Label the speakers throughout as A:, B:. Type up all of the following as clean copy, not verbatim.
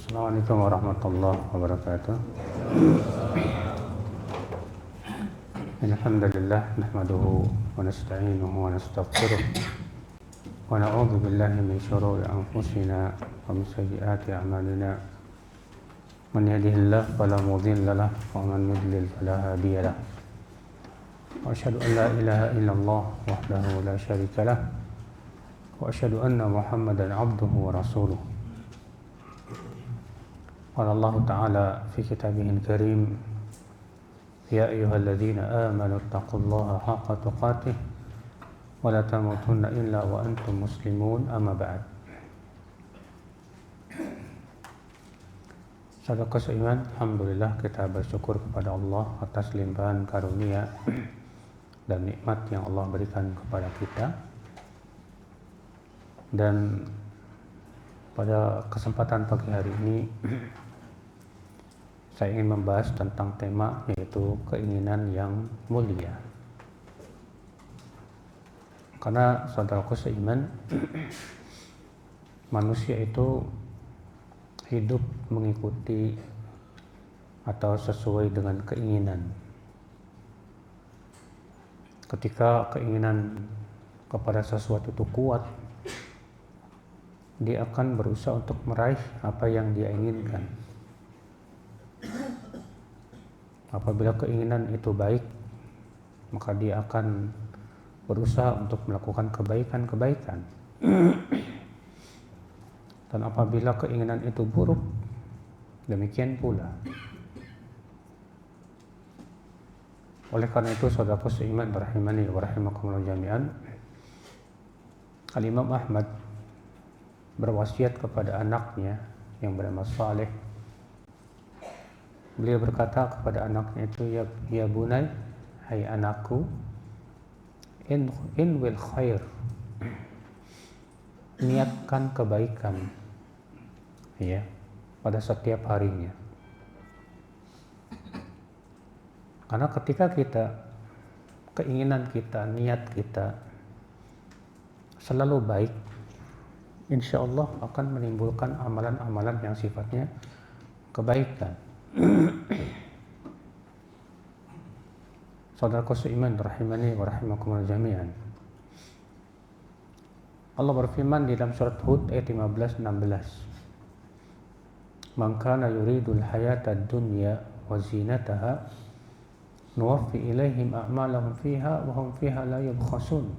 A: Assalamualaikum warahmatullahi wabarakatuh. Alhamdulillah nahmaduhu wa nasta'inuhu wa nastaghfiruh wa na'udzu billahi min shururi anfusina wa min sayyiati a'malina. Man yahdihillahu fala mudilla lahu wa man yudlil fala hadiya lahu. Wa asyhadu an la ilaha illallah wahdahu la syarika lah wa asyhadu anna Muhammadan 'abduhu wa rasuluh. قال الله تعالى في كتابه الكريم يا أيها الذين آمنوا اتقوا الله حق تقاته ولا تموتن إلا وأنتم مسلمون أما بعد. Saudara seiman, alhamdulillah kita bersyukur kepada Allah atas limpahan karunia dan nikmat yang Allah berikan kepada kita. Dan pada kesempatan pagi hari ini saya ingin membahas tentang tema yaitu keinginan yang mulia. Karena saudaraku seiman, manusia itu hidup mengikuti atau sesuai dengan keinginan. Ketika keinginan kepada sesuatu itu kuat, dia akan berusaha untuk meraih apa yang dia inginkan. Apabila keinginan itu baik, maka dia akan berusaha untuk melakukan kebaikan-kebaikan. Dan apabila keinginan itu buruk, demikian pula. Oleh karena itu, saudaraku seiman rahimani wa rahimakumullah jami'an, Al-Imam Ahmad berwasiat kepada anaknya yang bernama Saleh. Beliau berkata kepada anaknya itu, ya bunai, hai anakku, in will khair, niatkan kebaikan ya pada setiap harinya. Karena ketika keinginan kita, niat kita selalu baik, insya Allah akan menimbulkan amalan-amalan yang sifatnya kebaikan. Saudaraku seiman rahimani wa rahimakumullah jami'an, Allah berfirman di dalam surat Hud ayat 15-16, man kana yuridul hayatad dunya wa zinataha nuwaffi ilaihim a'malahum fiha wa hum fiha la yubkhasun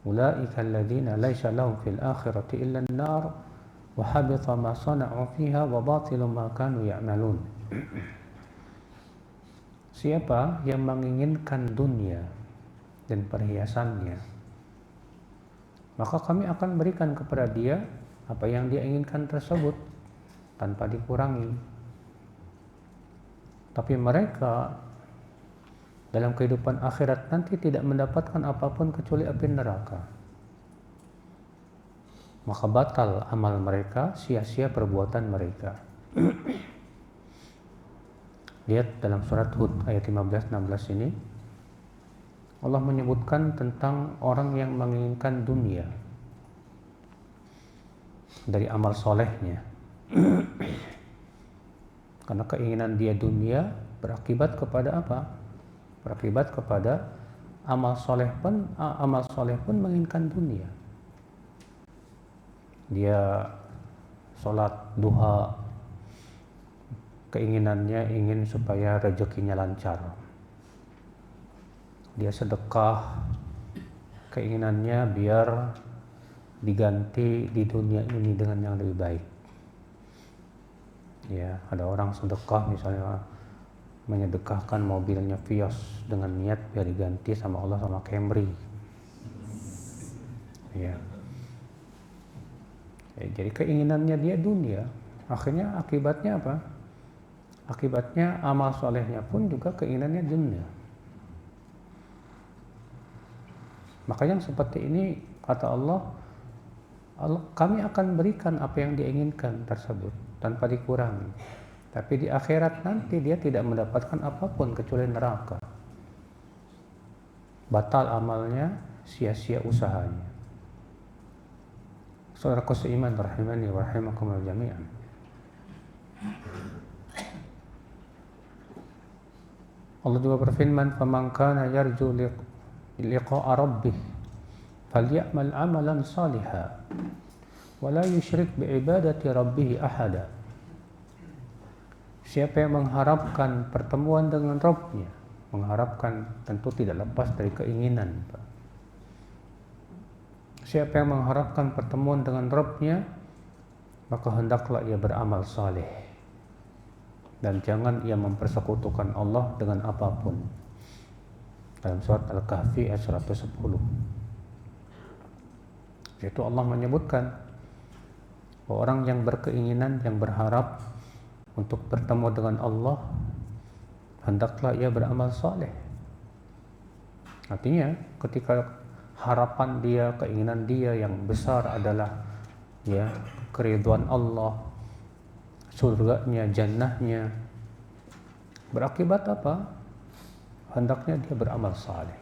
A: ulaika alladhina laysa lahum fil akhirati illa an-nar wa habita ma sana'u fiha wa batilu ma kanu ya'malun. Siapa yang menginginkan dunia dan perhiasannya, maka kami akan berikan kepada dia apa yang dia inginkan tersebut tanpa dikurangi. Tapi mereka dalam kehidupan akhirat nanti tidak mendapatkan apapun kecuali api neraka. Maka batal amal mereka, sia-sia perbuatan mereka. Lihat dalam surat Hud ayat 15-16 ini, Allah menyebutkan tentang orang yang menginginkan dunia dari amal solehnya. Karena keinginan dia dunia berakibat kepada apa? Berakibat kepada amal soleh pun menginginkan dunia. Dia sholat duha, keinginannya ingin supaya rezekinya lancar. Dia sedekah, keinginannya biar diganti di dunia ini dengan yang lebih baik. Ya, ada orang sedekah misalnya menyedekahkan mobilnya Vios dengan niat biar diganti sama Allah sama Camry. Ya. Jadi keinginannya dia dunia, akhirnya akibatnya apa? Akibatnya amal solehnya pun juga keinginannya dunia. Maka yang seperti ini kata Allah, kami akan berikan apa yang dia inginkan tersebut tanpa dikurangi. Tapi di akhirat nanti dia tidak mendapatkan apapun kecuali neraka. Batal amalnya, sia-sia usahanya. Saudaraku seiman rahimani wa rahimakumullah jami'an, Allah juga berfirman, "Faman kana yarju liqa'a rabbih falyamal 'amalan shalihan wa la yusyrik bi'ibadati rabbih ahada." Siapa yang mengharapkan pertemuan dengan Rabb-Nya, mengharapkan tentu tidak lepas dari keinginan. Siapa yang mengharapkan pertemuan dengan Rabb-Nya, maka hendaklah ia beramal saleh dan jangan ia mempersekutukan Allah dengan apapun. Dalam surat Al-Kahfi ayat 110, yaitu Allah menyebutkan bahwa orang yang berkeinginan, yang berharap untuk bertemu dengan Allah, hendaklah ia beramal saleh. Artinya ketika harapan dia, keinginan dia yang besar adalah keridhaan Allah, surganya, jannahnya, berakibat apa? Hendaknya dia beramal saleh.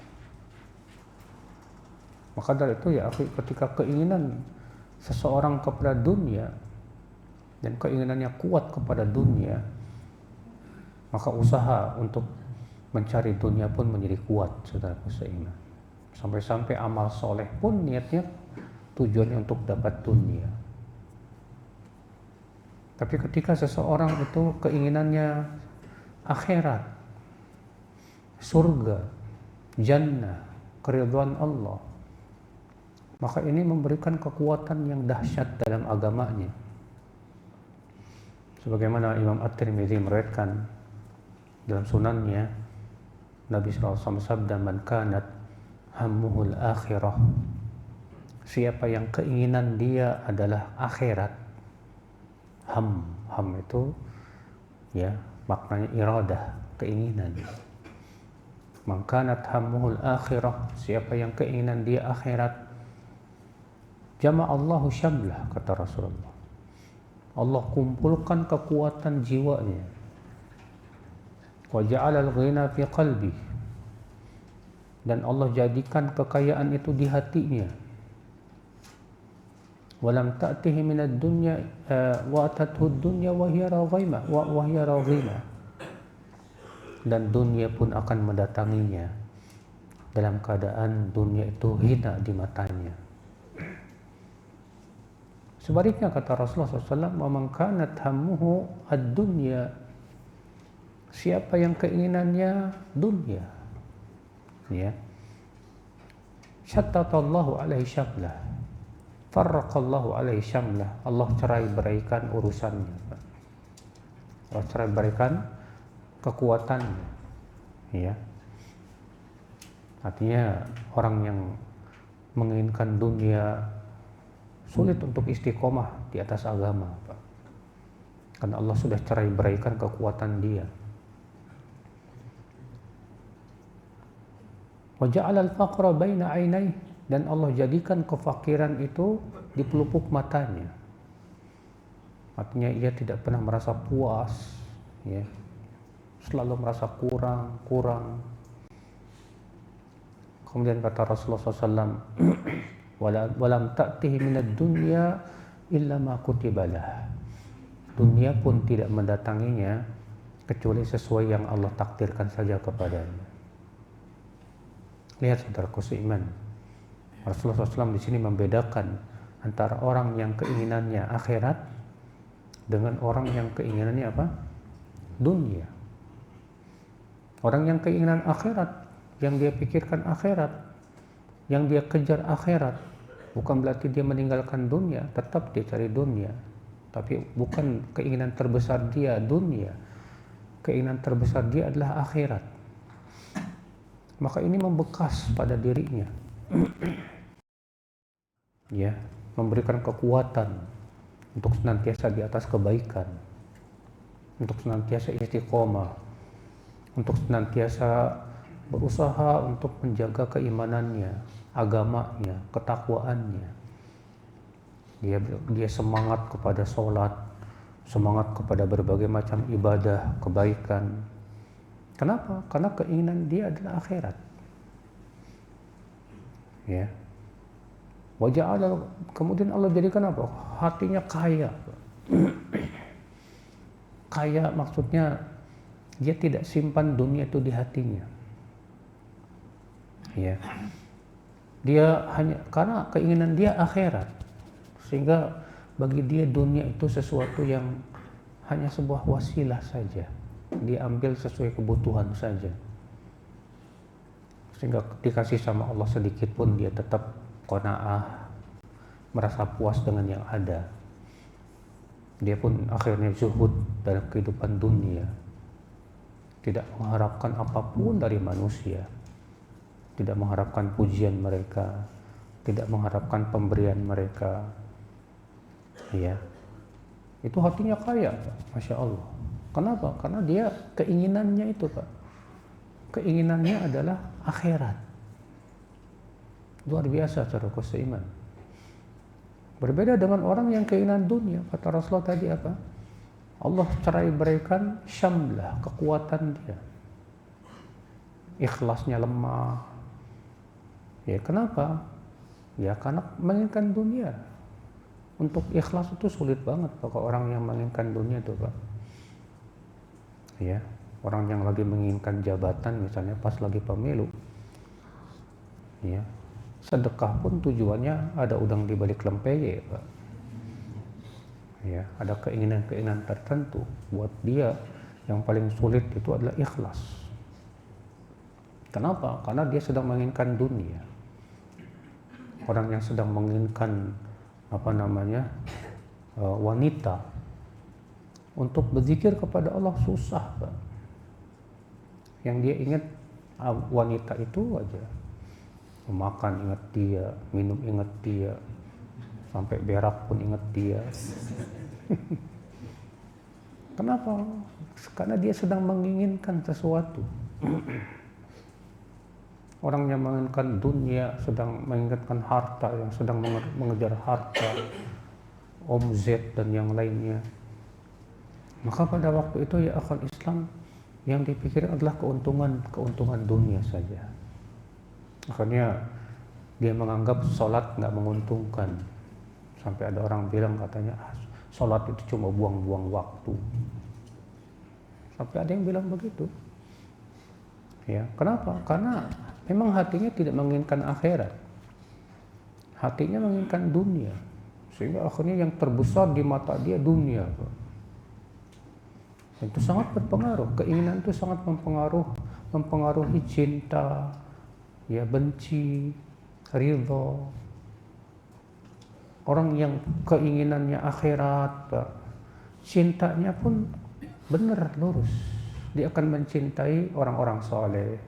A: Maka dari itu ketika keinginan seseorang kepada dunia dan keinginannya kuat kepada dunia, maka usaha untuk mencari dunia pun menjadi kuat, saudaraku seiman. Sampai-sampai amal soleh pun niatnya tujuannya untuk dapat dunia. Tapi ketika seseorang itu keinginannya akhirat, surga, jannah, keridhaan Allah, maka ini memberikan kekuatan yang dahsyat dalam agamanya. Sebagaimana Imam At-Tirmidzi meriwayatkan dalam sunannya, Nabi SAW bersabda, "Man kanat hammuhul akhirah." Siapa yang keinginan dia adalah akhirat. Ham itu maknanya iradah, keinginan. Man kanat hammuhul akhirah, siapa yang keinginan dia akhirat, jama'allahu syamlah, kata Rasulullah. Allah kumpulkan kekuatan jiwanya. Wa ja'alal ghina fi qalbi, dan Allah jadikan kekayaan itu di hatinya. Walam ta'tihi minad dunya wa atathu dunya wa hiya raghima, dan dunia pun akan mendatanginya dalam keadaan dunia itu hina di matanya. Sebaliknya kata Rasulullah SAW, "Wa man kanat hammuhu ad-dunya," siapa yang keinginannya dunia, syattatallahu alaihi syamlah, farraqallahu alaihi syamlah, Allah cerai beraikan urusannya, Allah cerai beraikan kekuatannya. Artinya orang yang menginginkan dunia sulit untuk istiqomah di atas agama, karena Allah sudah cerai beraikan kekuatan dia. Wa ja'ala al-faqra baina 'ainai, dan Allah jadikan kefakiran itu di pelupuk matanya. Artinya ia tidak pernah merasa puas, selalu merasa kurang. Kemudian kata Rasulullah SAW, "Walam ta'tihi minad dunya illa ma kutibalah." Dunia pun tidak mendatanginya kecuali sesuai yang Allah takdirkan saja kepadanya. Lihat saudaraku seiman, Rasulullah SAW di sini membedakan antara orang yang keinginannya akhirat dengan orang yang keinginannya apa? Dunia. Orang yang keinginan akhirat, yang dia pikirkan akhirat, yang dia kejar akhirat, bukan berarti dia meninggalkan dunia, tetap dia cari dunia, tapi bukan keinginan terbesar dia dunia. Keinginan terbesar dia adalah akhirat. Maka ini membekas pada dirinya, memberikan kekuatan untuk senantiasa di atas kebaikan, untuk senantiasa istiqomah, untuk senantiasa berusaha untuk menjaga keimanannya, agamanya, ketakwaannya. Dia semangat kepada sholat, semangat kepada berbagai macam ibadah, kebaikan. Kenapa? Karena keinginan dia adalah akhirat. Kemudian Allah jadikan apa? Hatinya kaya. kaya maksudnya dia tidak simpan dunia itu di hatinya. Ya. Dia hanya karena keinginan dia akhirat. Sehingga bagi dia dunia itu sesuatu yang hanya sebuah wasilah saja. Diambil sesuai kebutuhan saja. Sehingga dikasih sama Allah sedikit pun dia tetap qanaah, merasa puas dengan yang ada. Dia pun akhirnya zuhud dalam kehidupan dunia, tidak mengharapkan apapun dari manusia, tidak mengharapkan pujian mereka, tidak mengharapkan pemberian mereka. Ya, itu hatinya kaya, Masya Allah. Kenapa? Karena dia keinginannya itu, Pak, keinginannya adalah akhirat. Luar biasa cara seiman. Berbeda dengan orang yang keinginan dunia. Kata Rasulullah tadi apa? Allah cerai beraikan syamlah, kekuatan dia. Ikhlasnya lemah. Ya kenapa? Ya karena menginginkan dunia. Untuk ikhlas itu sulit banget Pak, orang yang menginginkan dunia itu Pak. Ya, orang yang lagi menginginkan jabatan misalnya pas lagi pemilu. Ya. Sedekah pun tujuannya ada udang di balik lempeye, Pak. Ya, ada keinginan-keinginan tertentu. Buat dia yang paling sulit itu adalah ikhlas. Kenapa? Karena dia sedang menginginkan dunia. Orang yang sedang menginginkan wanita untuk berzikir kepada Allah susah, Pak. Yang dia ingat wanita itu aja. Makan ingat dia, minum ingat dia, sampai berak pun ingat dia. Kenapa? Karena dia sedang menginginkan sesuatu. Orang yang menginginkan dunia, sedang menginginkan harta, yang sedang mengejar harta, omzet dan yang lainnya. Maka pada waktu itu ya akhwat Islam, yang dipikir adalah keuntungan dunia saja. Akhirnya dia menganggap sholat nggak menguntungkan. Sampai ada orang bilang katanya sholat itu cuma buang-buang waktu. Sampai ada yang bilang begitu. Ya, kenapa? Karena memang hatinya tidak menginginkan akhirat. Hatinya menginginkan dunia. Sehingga akhirnya yang terbesar di mata dia dunia. Itu sangat berpengaruh. Keinginan itu sangat mempengaruhi cinta, ya benci, ridho. Orang yang keinginannya akhirat, Pak, cintanya pun benar lurus. Dia akan mencintai orang-orang soleh.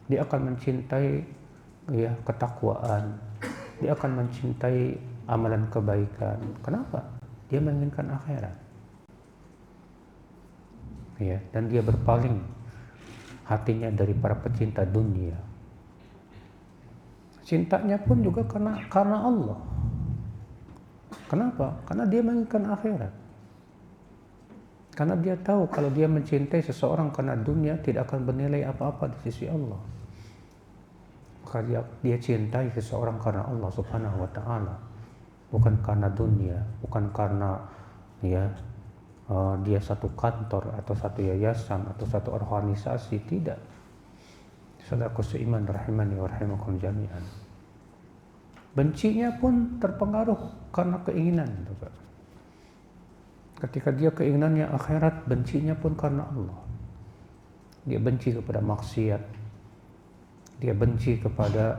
A: Dia akan mencintai ya ketakwaan. Dia akan mencintai amalan kebaikan. Kenapa? Dia menginginkan akhirat. Ya, dan dia berpaling hatinya dari para pecinta dunia. Cintanya pun juga karena Allah. Kenapa? Karena dia menginginkan akhirat. Karena dia tahu kalau dia mencintai seseorang karena dunia tidak akan bernilai apa-apa di sisi Allah. Maka dia cintai seseorang karena Allah Subhanahu wa taala. Bukan karena dunia, bukan karena dia satu kantor atau satu yayasan atau satu organisasi, tidak. Saudaraku seiman rahimani wa rahimakum jami'an. Bencinya pun terpengaruh karena keinginan. Ketika dia keinginannya akhirat, bencinya pun karena Allah. Dia benci kepada maksiat. Dia benci kepada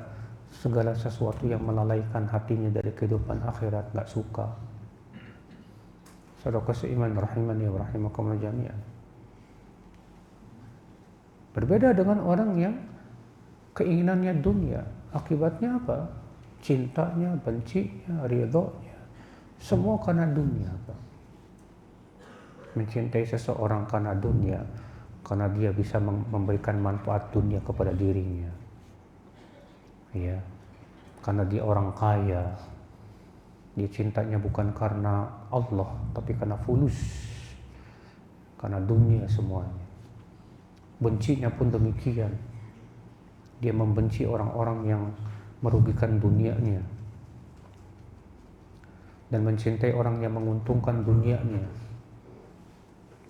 A: segala sesuatu yang melalaikan hatinya dari kehidupan akhirat, gak suka. Saudaraku seiman rahimani wa rahimakum jami'an. Berbeda dengan orang yang keinginannya dunia. Akibatnya apa? Cintanya, bencinya, ridhonya, semua karena dunia, Pak. Mencintai seseorang karena dunia, karena dia bisa memberikan manfaat dunia kepada dirinya. Ya, karena dia orang kaya. Dia cintanya bukan karena Allah, tapi karena fulus, karena dunia semuanya. Bencinya pun demikian. Dia membenci orang-orang yang merugikan dunianya dan mencintai orang yang menguntungkan dunianya.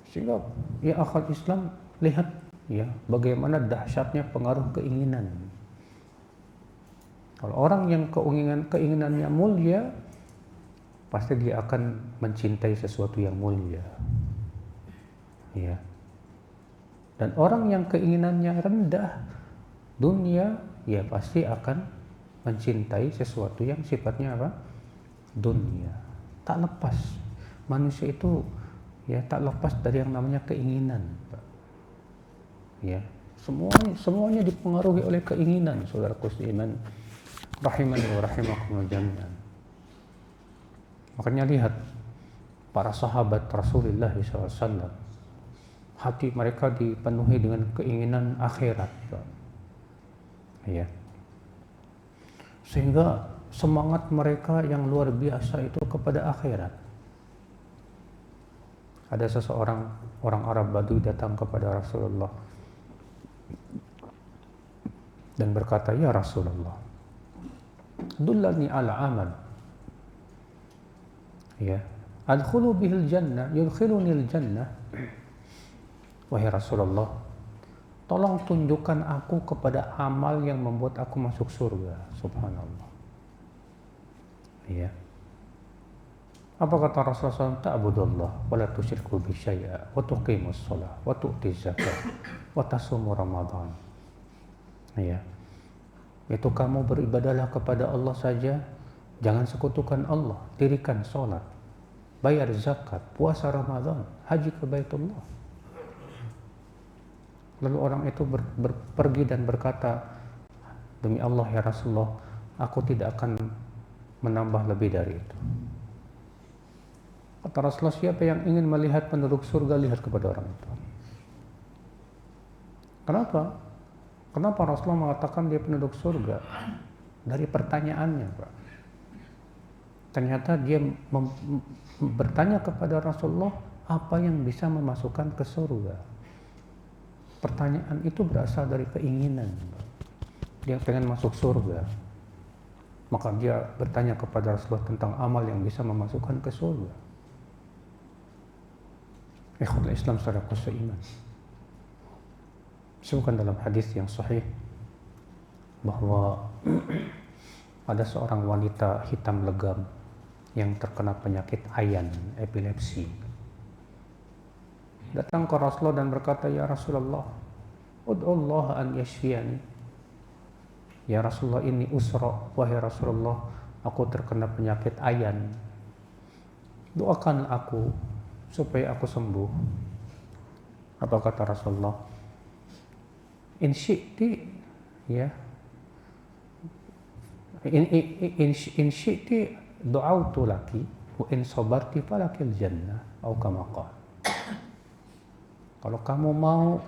A: Sehingga ya akal Islam, lihat ya bagaimana dahsyatnya pengaruh keinginan. Kalau orang yang keinginannya mulia, pasti dia akan mencintai sesuatu yang mulia. Ya. Dan orang yang keinginannya rendah, dunia, ya pasti akan mencintai sesuatu yang sifatnya apa? Dunia. Tak lepas. Manusia itu ya tak lepas dari yang namanya keinginan, Pak. Ya, semuanya dipengaruhi oleh keinginan, saudaraku seiman. Rahimani wa rahimakumullah jami'an. Makanya lihat para sahabat Rasulullah SAW, hati mereka dipenuhi dengan keinginan akhirat, Pak. Ya. Sehingga semangat mereka yang luar biasa itu kepada akhirat. Ada seseorang orang Arab Badui datang kepada Rasulullah dan berkata, "Ya Rasulullah, dullani ala amal, ya, adkhulu bihil jannah, yudkhilunil jannah." Wahai Rasulullah, tolong tunjukkan aku kepada amal yang membuat aku masuk surga. Subhanallah. Ya. Apa kata Rasulullah SAW? Ta'budullah wa la tusyriku bi syai'a wa tuqimus shalah wa tu'tiz zakah wa tasumu Ramadan. Ya. Itu kamu beribadahlah kepada Allah saja, jangan sekutukan Allah, dirikan salat, bayar zakat, puasa Ramadan, haji ke Baitullah. Lalu orang itu pergi dan berkata, demi Allah ya Rasulullah, aku tidak akan menambah lebih dari itu. Kata Rasulullah, siapa yang ingin melihat penduduk surga, lihat kepada orang itu. Kenapa? Kenapa Rasulullah mengatakan dia penduduk surga? Dari pertanyaannya, Pak. Ternyata dia bertanya kepada Rasulullah, apa yang bisa memasukkan ke surga? Pertanyaan itu berasal dari keinginan, Pak. Dia pengen masuk surga. Maka dia bertanya kepada Rasulullah tentang amal yang bisa memasukkan ke surga. Ikhwatul Islam saudaraku seiman. Disebutkan dalam hadis yang sahih bahwa ada seorang wanita hitam legam yang terkena penyakit ayan, epilepsi. Datang ke Rasulullah dan berkata, "Ya Rasulullah, ud'ullah an yashfiyani." Ya Rasulullah, ini usra, wahai Rasulullah, aku terkena penyakit ayan. Doakan aku supaya aku sembuh. Apa kata Rasulullah? In syi'ti, ya, in syi'ti du'autu laki wa in sabarti falakil jannah atau kama qala. Kalau kamu mau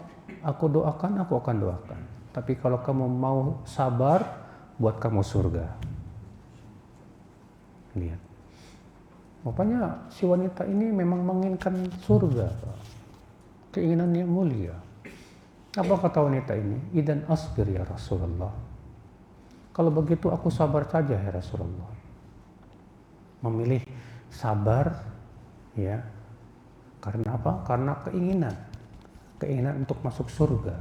A: aku doakan, aku akan doakan. Tapi kalau kamu mau sabar, buat kamu surga. Lihat. Rupanya si wanita ini memang menginginkan surga, keinginannya mulia. Apa kata wanita ini? Idan asbir ya Rasulullah. Kalau begitu aku sabar saja ya Rasulullah. Memilih sabar, ya. Karena apa? Karena keinginan untuk masuk surga.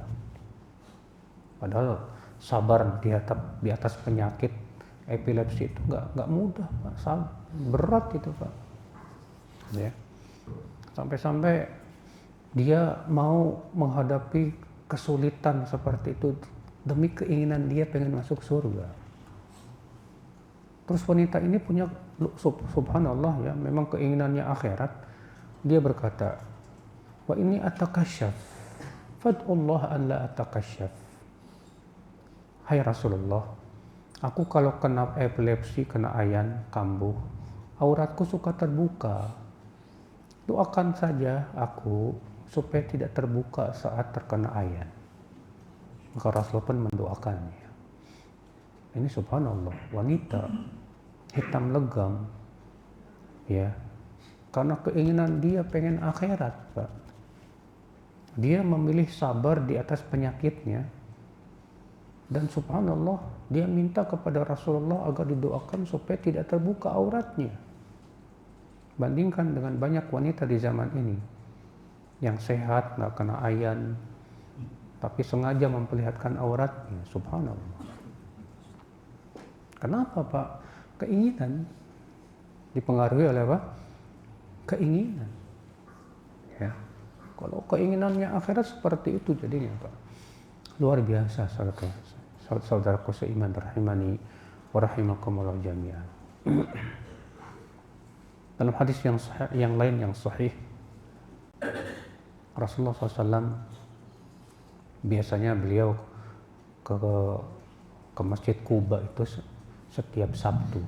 A: Padahal sabar di atas penyakit epilepsi itu nggak mudah, Pak. Berat itu, Pak. Ya. Sampai-sampai dia mau menghadapi kesulitan seperti itu demi keinginan dia pengen masuk surga. Terus wanita ini punya, subhanallah ya, memang keinginannya akhirat. Dia berkata, "Wa inni atakasyaf, fad'ullah an la atakasyaf." Hai Rasulullah, aku kalau kena epilepsi, kena ayan, kambuh, auratku suka terbuka. Doakan saja aku supaya tidak terbuka saat terkena ayan. Maka Rasulullah pun mendoakannya. Ini subhanallah, wanita hitam legam, ya, karena keinginan dia pengen akhirat, Pak. Dia memilih sabar di atas penyakitnya, dan subhanallah dia minta kepada Rasulullah agar didoakan supaya tidak terbuka auratnya. Bandingkan dengan banyak wanita di zaman ini yang sehat, nggak kena ayan, tapi sengaja memperlihatkan auratnya, subhanallah. Kenapa Pak? Keinginan. Dipengaruhi oleh apa? Keinginan. Ya. Kalau keinginannya akhirat seperti itu jadinya Pak. Luar biasa saudaraku seiman rahimani wa rahimakumullah jami'an. Dalam hadis yang lain yang sahih, Rasulullah SAW biasanya beliau ke Masjid Kuba itu setiap Sabtu,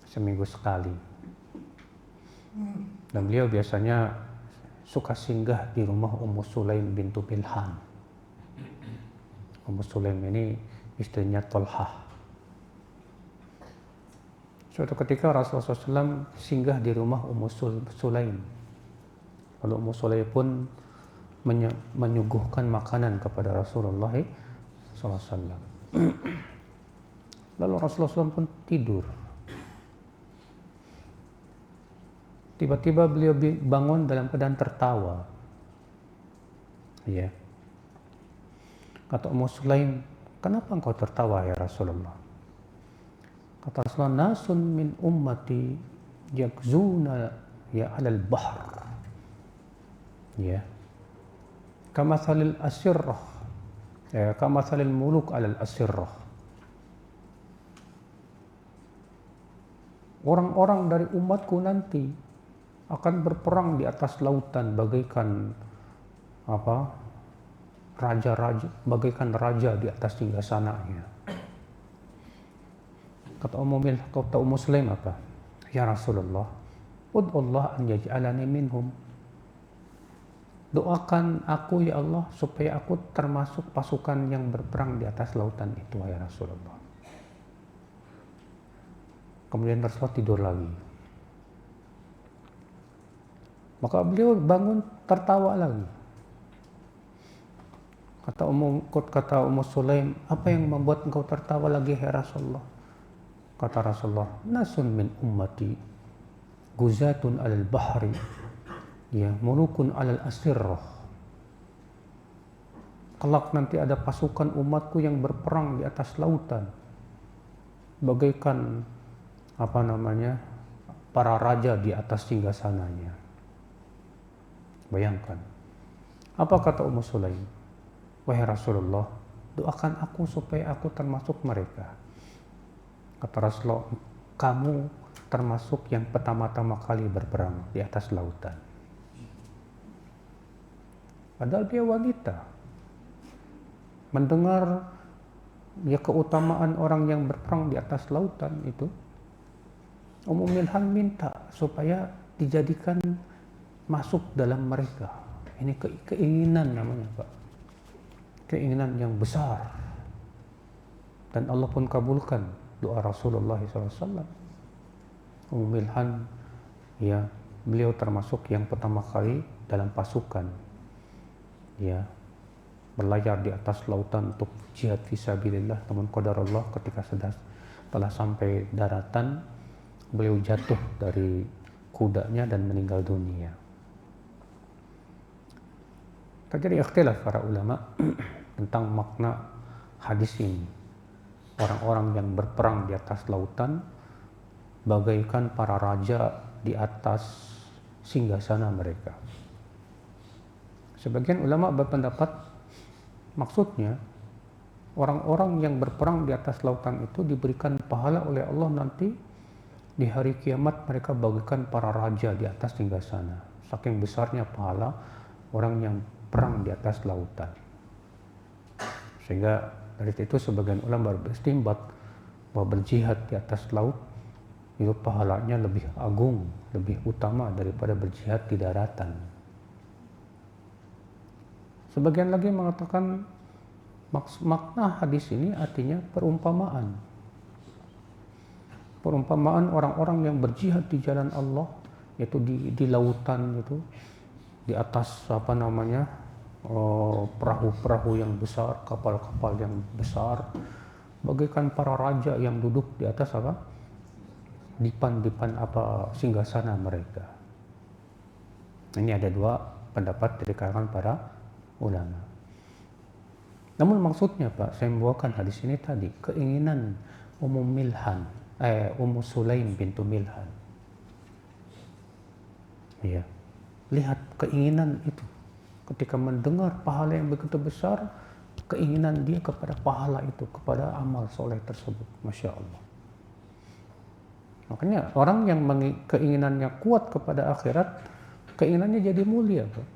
A: seminggu sekali. Dan beliau biasanya suka singgah di rumah Ummu Sulaim bintu Bilhan. Ummu Sulaim ini istrinya Tolhah. Suatu ketika Rasulullah SAW singgah di rumah Ummu Sulaim. Lalu Ummu Sulaim pun menyuguhkan makanan kepada Rasulullah SAW. Lalu Rasulullah SAW pun tidur. Tiba-tiba beliau bangun dalam keadaan tertawa. Ya. Kata Ummu Sulaim, kenapa engkau tertawa ya Rasulullah? Kata Rasulullah, nasun min ummati yakzuna ya alal bahr. Ya. Kamathalil asirrah. Ya, kamathalil muluk alal asirrah. Orang-orang dari umatku nanti akan berperang di atas lautan bagaikan raja-raja, bagaikan raja di atas singgasananya. Kata Ummu Sulaim apa? Ya Rasulullah, ud'ullah an yaj'alani minhum. Doakan aku ya Allah supaya aku termasuk pasukan yang berperang di atas lautan itu ya Rasulullah. Kemudian Rasulullah tidur lagi. Maka beliau bangun tertawa lagi. Kata Ummu Sulaim, apa yang membuat engkau tertawa lagi ya Rasulullah? Kata Rasulullah, nasun min ummati guzatun alal bahri, ya mulukun alal asirrah. Kelak nanti ada pasukan umatku yang berperang di atas lautan, bagaikan para raja di atas singgasananya. Bayangkan. Apa kata Ummu Sulaim? Wahai Rasulullah, doakan aku supaya aku termasuk mereka. Kata Rasulullah, kamu termasuk yang pertama-tama kali berperang di atas lautan. Padahal dia wanita. Mendengar keutamaan orang yang berperang di atas lautan itu, Ummu Milhan minta supaya dijadikan masuk dalam mereka. Ini keinginan namanya Pak. Keinginan yang besar. Dan Allah pun kabulkan doa Rasulullah SAW. Ummu Milhan, ya, beliau termasuk yang pertama kali dalam pasukan, ya, berlayar di atas lautan untuk jihad fisabilillah. Namun qadarullah ketika telah sampai daratan, beliau jatuh dari kudanya dan meninggal dunia. Terjadi ikhtilaf para ulama tentang makna hadis ini. Orang-orang yang berperang di atas lautan bagaikan para raja di atas singgasana mereka. Sebagian ulama berpendapat maksudnya orang-orang yang berperang di atas lautan itu diberikan pahala oleh Allah nanti di hari kiamat, mereka bagaikan para raja di atas singgasana. Saking besarnya pahala orang yang perang di atas lautan. Sehingga dari itu sebagian ulama beristimbat bahwa berjihad di atas laut itu pahalanya lebih agung, lebih utama daripada berjihad di daratan. Sebagian lagi mengatakan makna hadis ini artinya perumpamaan. Perumpamaan orang-orang yang berjihad di jalan Allah, yaitu di lautan itu, di atas perahu-perahu yang besar, kapal-kapal yang besar, bagaikan para raja yang duduk di atas dipan-dipan singgasana mereka. Ini ada dua pendapat dari kalangan para ulama. Namun maksudnya Pak, saya membawakan hadis ini tadi, keinginan Ummu Sulaim bintu Milhan. Ya, lihat keinginan itu. Ketika mendengar pahala yang begitu besar, keinginan dia kepada pahala itu, kepada amal soleh tersebut. Masya Allah. Makanya orang yang keinginannya kuat kepada akhirat, keinginannya jadi mulia, Pak.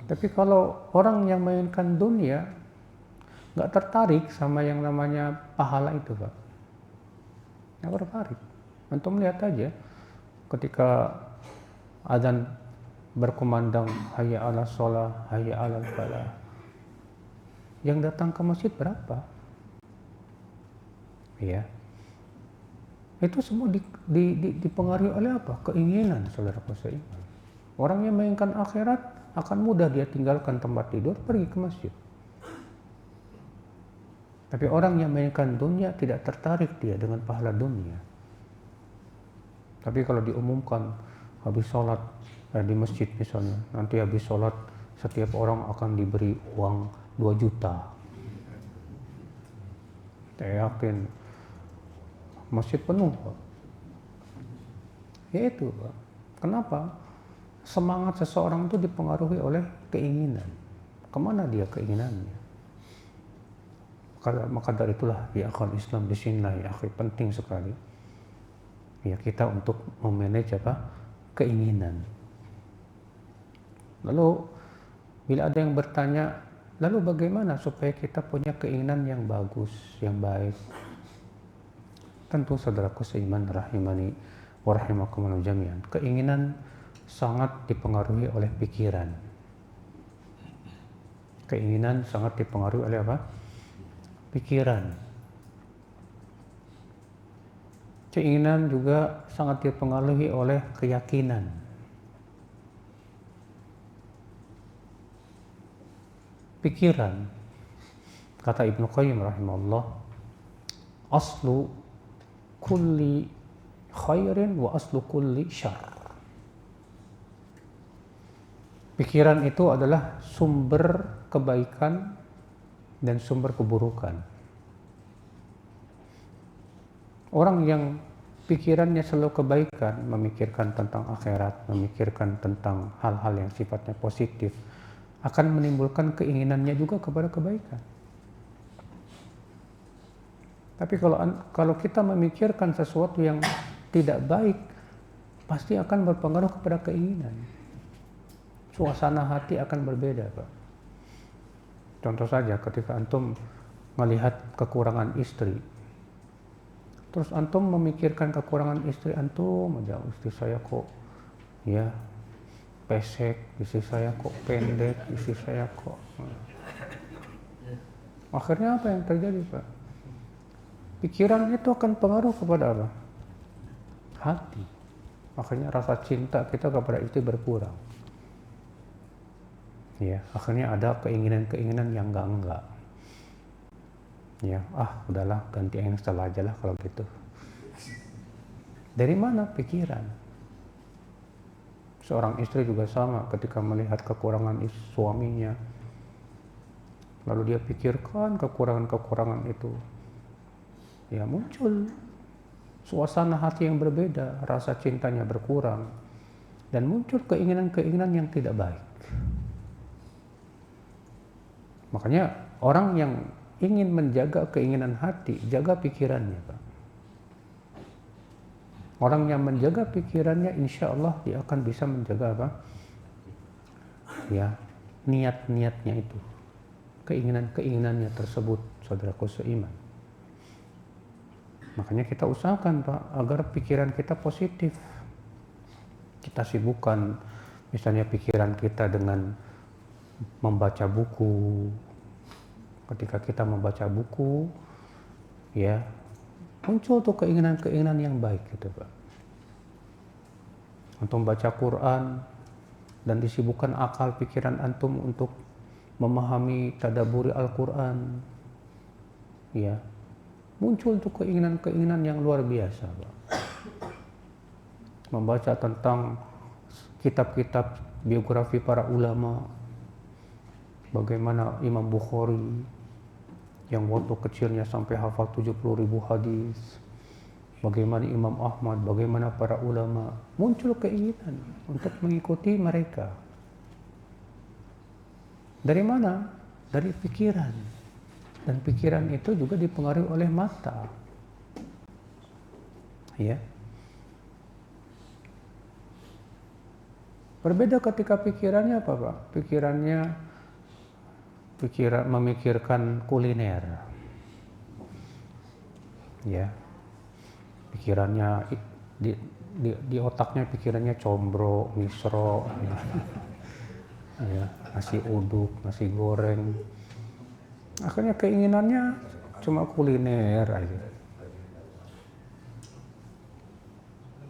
A: Tapi kalau orang yang menginginkan dunia, nggak tertarik sama yang namanya pahala itu, Pak. Nggak tertarik. Antum lihat aja, ketika azan berkumandang, hayya ala sholah, hayya ala falah, yang datang ke masjid berapa? Ya, itu semua dipengaruhi oleh apa? Keinginan, saudaraku seiman. Orang yang menginginkan akhirat akan mudah dia tinggalkan tempat tidur, pergi ke masjid. Tapi orang yang menginginkan dunia tidak tertarik dia dengan pahala dunia. Tapi kalau diumumkan habis sholat di masjid misalnya, nanti habis sholat setiap orang akan diberi uang 2 juta. Saya yakin masjid penuh, Pak. Ya itu, Pak. Kenapa? Semangat seseorang itu dipengaruhi oleh keinginan. Kemana dia keinginannya? Maka dari itulah ya akal Islam di sini ya penting sekali. Ya kita untuk memanage keinginan. Lalu bila ada yang bertanya, lalu bagaimana supaya kita punya keinginan yang bagus, yang baik? Tentu saudaraku seiman rahimani wa rahimakumullah jami'an. Keinginan sangat dipengaruhi oleh pikiran. Keinginan sangat dipengaruhi oleh apa? Pikiran. Keinginan juga sangat dipengaruhi oleh keyakinan. Pikiran, kata Ibnu Qayyim rahimahullah, aslu kulli khairin wa aslu kulli syarr. Pikiran itu adalah sumber kebaikan dan sumber keburukan. Orang yang pikirannya selalu kebaikan, memikirkan tentang akhirat, memikirkan tentang hal-hal yang sifatnya positif, akan menimbulkan keinginannya juga kepada kebaikan. Tapi kalau kita memikirkan sesuatu yang tidak baik, pasti akan berpengaruh kepada keinginan. Suasana hati akan berbeda, Pak. Contoh saja ketika antum melihat kekurangan istri, terus antum memikirkan kekurangan istri antum, aja istri saya kok ya pesek, istri saya kok pendek, istri saya kok. Akhirnya apa yang terjadi, Pak? Pikiran itu akan pengaruh kepada apa? Hati. Akhirnya rasa cinta kita kepada istri berkurang. Ya, akhirnya ada keinginan-keinginan yang enggak. Ya, udahlah ganti yang setelah aja lah kalau gitu. Dari mana pikiran? Seorang istri juga sama ketika melihat kekurangan suaminya, lalu dia pikirkan kekurangan-kekurangan itu, ya muncul suasana hati yang berbeda, rasa cintanya berkurang, dan muncul keinginan-keinginan yang tidak baik. Makanya orang yang ingin menjaga keinginan hati, jaga pikirannya, Pak. Orang yang menjaga pikirannya, insya Allah dia akan bisa menjaga apa? Ya, niat-niatnya itu, keinginan-keinginannya tersebut, saudaraku seiman. Makanya kita usahakan, Pak, agar pikiran kita positif. Kita sibukkan, misalnya pikiran kita dengan membaca buku. Ketika kita membaca buku, ya muncul tuh keinginan-keinginan yang baik gitu, Pak. Untuk membaca Quran dan disibukkan akal pikiran antum untuk memahami tadabburi Al-Quran, ya muncul tuh keinginan-keinginan yang luar biasa, Pak. Membaca tentang kitab-kitab biografi para ulama, bagaimana Imam Bukhari yang waktu kecilnya sampai hafal 70.000 hadis, bagaimana Imam Ahmad, bagaimana para ulama, muncul keinginan untuk mengikuti mereka. Dari mana? Dari pikiran. Dan pikiran itu juga dipengaruhi oleh mata. Ya. Berbeda ketika pikirannya apa, Pak? Pikiran memikirkan kuliner. Ya. Pikirannya di otaknya pikirannya combro, misro, ya, nasi uduk, nasi goreng. Akhirnya keinginannya cuma kuliner aja.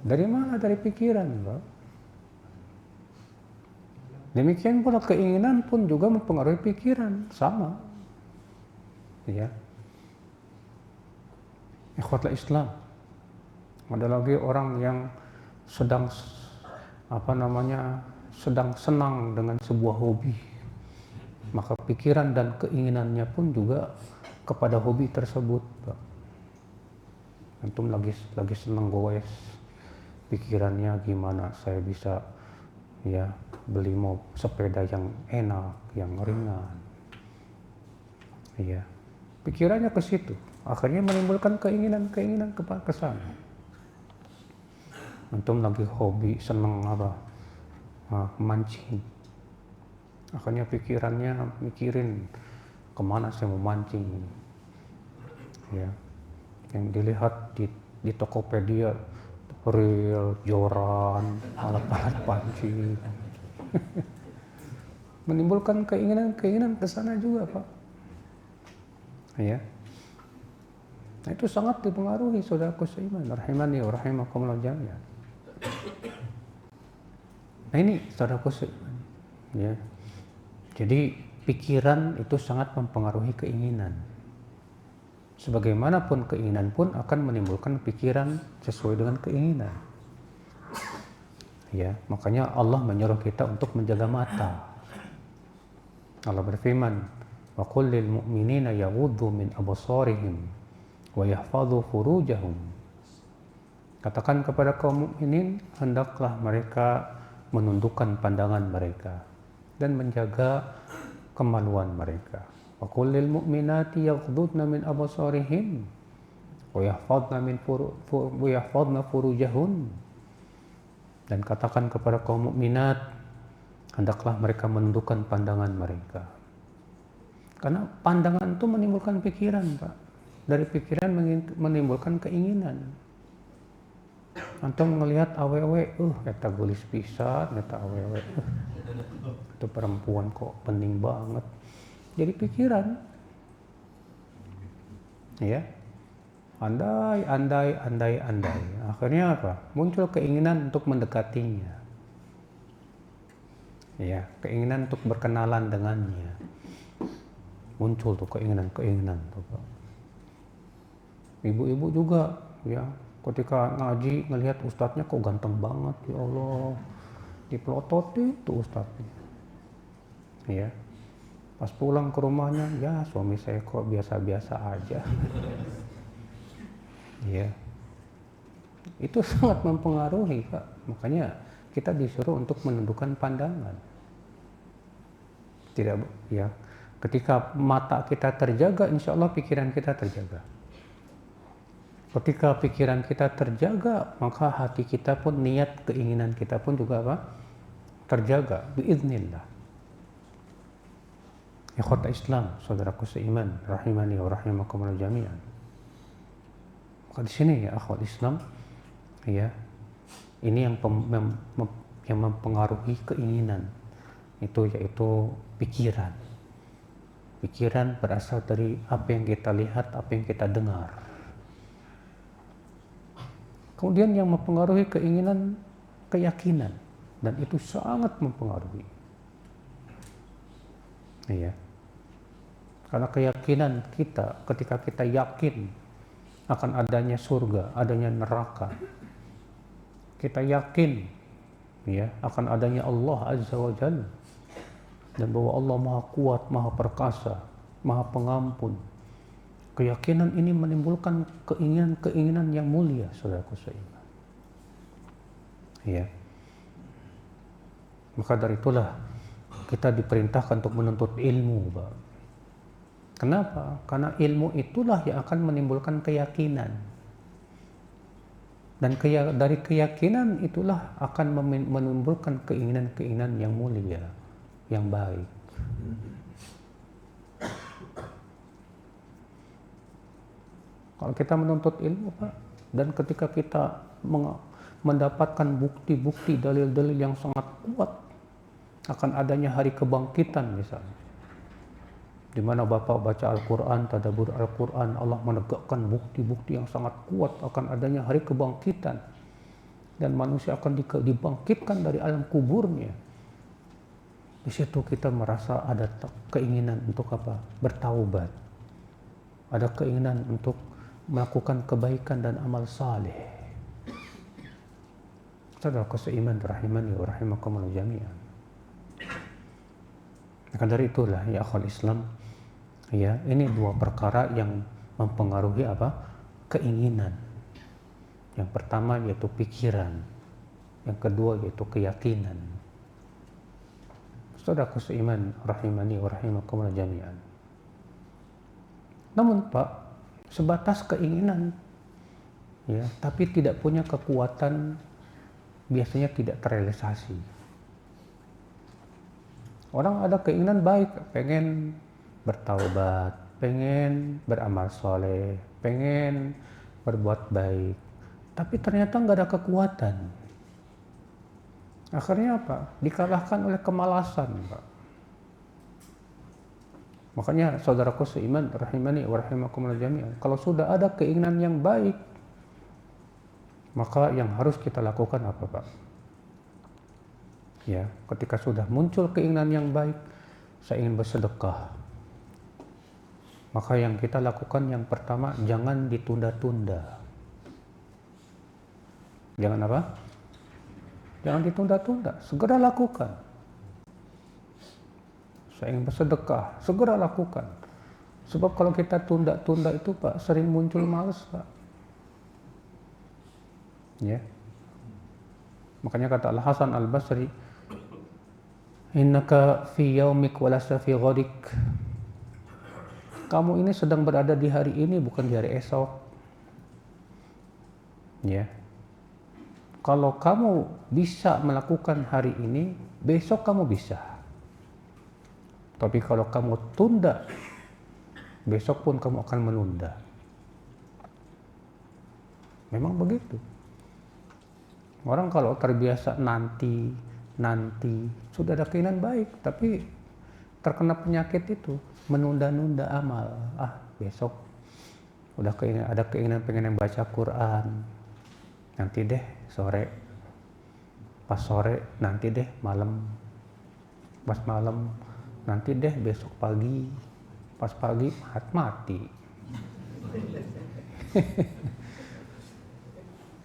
A: Dari mana? Dari pikiran, Pak. Demikian pula keinginan pun juga mempengaruhi pikiran, sama. Ya. Ikhwatul Islam. Ada lagi orang yang sedang senang dengan sebuah hobi, maka pikiran dan keinginannya pun juga kepada hobi tersebut, Pak. Antum lagi senang goes, pikirannya gimana saya bisa ya beli sepeda yang enak, yang ringan. Ya, pikirannya ke situ, akhirnya menimbulkan keinginan ke sana. Antum lagi hobi senang mancing, akhirnya pikirannya mikirin kemana saya mau mancing. Ya, yang dilihat di Tokopedia reel, joran, alat-alat pancing. Menimbulkan keinginan ke sana juga, Pak. Ya. Nah, itu sangat dipengaruhi saudaraku seiman, rahimani wa rahimakumullah jami'an. Nah, ini saudaraku seiman, ya. Jadi pikiran itu sangat mempengaruhi keinginan. Sebagaimanapun keinginan pun akan menimbulkan pikiran sesuai dengan keinginan. Ya, makanya Allah menyuruh kita untuk menjaga mata. Allah berfirman, "Wa qul lil mu'minina yaghuddu min absarihim wa yahfadhu furujahum." Katakan kepada kaum mukminin, hendaklah mereka menundukkan pandangan mereka dan menjaga kemaluan mereka. Wa qul lil mu'minati yaghuddna min absarihim wa yahfadna furujahun. Dan katakan kepada kaum mukminat, hendaklah mereka menundukkan pandangan mereka. Karena pandangan itu menimbulkan pikiran, Pak. Dari pikiran menimbulkan keinginan. Antum ngelihat awewe, eta gelis pisan, eta awewe. Itu perempuan kok penting banget. Jadi pikiran. Ya. Andai. Akhirnya apa? Muncul keinginan untuk mendekatinya. Ya, keinginan untuk berkenalan dengannya. Muncul tuh keinginan tuh, Pak. Ibu-ibu juga, ya, ketika ngaji ngelihat ustadznya kok ganteng banget, ya Allah, dipelototin tuh ustadznya. Ya, pas pulang ke rumahnya, ya suami saya kok biasa-biasa aja. Ya, itu sangat mempengaruhi, Pak. Makanya kita disuruh untuk menundukkan pandangan. Tidak, ya. Ketika mata kita terjaga, insya Allah pikiran kita terjaga. Ketika pikiran kita terjaga, maka hati kita pun, niat, keinginan kita pun juga apa? Terjaga, biiznillah. Ikhwata Islam, saudaraku seiman, rahimani wa rahimakumullah jami'an. Maka di sini ya akhwat Islam, ya, ini yang mempengaruhi keinginan, itu yaitu pikiran. Pikiran berasal dari apa yang kita lihat, apa yang kita dengar. Kemudian yang mempengaruhi keinginan, keyakinan, dan itu sangat mempengaruhi. Iya. Karena keyakinan kita, ketika kita yakin akan adanya surga, adanya neraka, kita yakin ya, akan adanya Allah Azza wa Jalla, dan bahwa Allah Maha Kuat, Maha Perkasa, Maha Pengampun. Keyakinan ini menimbulkan keinginan-keinginan yang mulia, saudaraku seiman. Ya. Maka dari itulah kita diperintahkan untuk menuntut ilmu, Pak. Kenapa? Karena ilmu itulah yang akan menimbulkan keyakinan. Dan dari keyakinan itulah akan menimbulkan keinginan-keinginan yang mulia, yang baik. Kalau kita menuntut ilmu, Pak, dan ketika kita mendapatkan bukti-bukti, dalil-dalil yang sangat kuat akan adanya hari kebangkitan misalnya, di mana Bapak baca Al-Quran, tadabbur Al-Quran, Allah menegakkan bukti-bukti yang sangat kuat akan adanya hari kebangkitan, dan manusia akan dibangkitkan dari alam kuburnya. Di situ kita merasa ada keinginan untuk apa? Bertaubat. Ada keinginan untuk melakukan kebaikan dan amal saleh. Saudara seiman rahimani wa rahimakumullah jami'an. Maka dari itulah ya akhwal Islam, ya, ini dua perkara yang mempengaruhi apa? Keinginan. Yang pertama yaitu pikiran, yang kedua yaitu keyakinan. Saudaraku seiman rahimani wa rahimakumullah jami'an. Namun Pak, sebatas keinginan, ya, tapi tidak punya kekuatan, biasanya tidak terrealisasi. Orang ada keinginan baik, pengen bertaubat, pengen beramal soleh, pengen berbuat baik, tapi ternyata nggak ada kekuatan. Akhirnya apa? Dikalahkan oleh kemalasan, Pak. Makanya saudaraku seiman rahimani wa rahimakumullah jami'an, kalau sudah ada keinginan yang baik, maka yang harus kita lakukan apa, Pak? Ya, ketika sudah muncul keinginan yang baik, saya ingin bersedekah. Maka yang kita lakukan yang pertama, jangan ditunda-tunda. Jangan apa? Jangan ditunda-tunda, segera lakukan. Saya ingin bersedekah, segera lakukan. Sebab kalau kita tunda-tunda itu, Pak, sering muncul malas, Pak. Ya. Makanya kata Al-Hasan Al-Basri, innaka fi yaumik walasa fi ghadik. Kamu ini sedang berada di hari ini, bukan di hari esok. Ya. Kalau kamu bisa melakukan hari ini, besok kamu bisa. Tapi kalau kamu tunda, besok pun kamu akan menunda. Memang begitu. Orang kalau terbiasa nanti, sudah ada keinginan baik, tapi terkena penyakit itu, menunda-nunda amal. Besok udah ada keinginan pengen baca Quran, nanti deh sore, pas sore nanti deh malam, pas malam nanti deh besok pagi, pas pagi mati.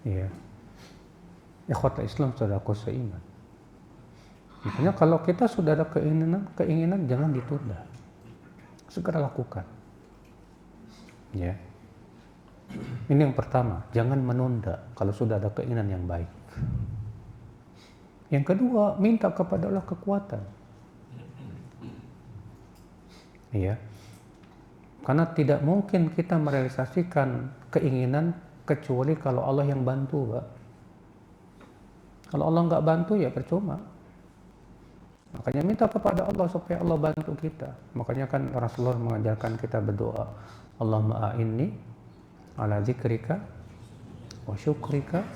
A: Iya. Ikhwatul Islam saudaraku seiman. Makanya kalau kita sudah ada keinginan jangan ditunda. Segera lakukan. Ya. Ini yang pertama, jangan menunda kalau sudah ada keinginan yang baik. Yang kedua, minta kepada Allah kekuatan. Ya. Karena tidak mungkin kita merealisasikan keinginan kecuali kalau Allah yang bantu, Pak. Kalau Allah nggak bantu ya percuma. Makanya minta kepada Allah supaya Allah bantu kita. Makanya kan Rasulullah mengajarkan kita berdoa, Allahumma a'inni ala dzikrika wa syukrika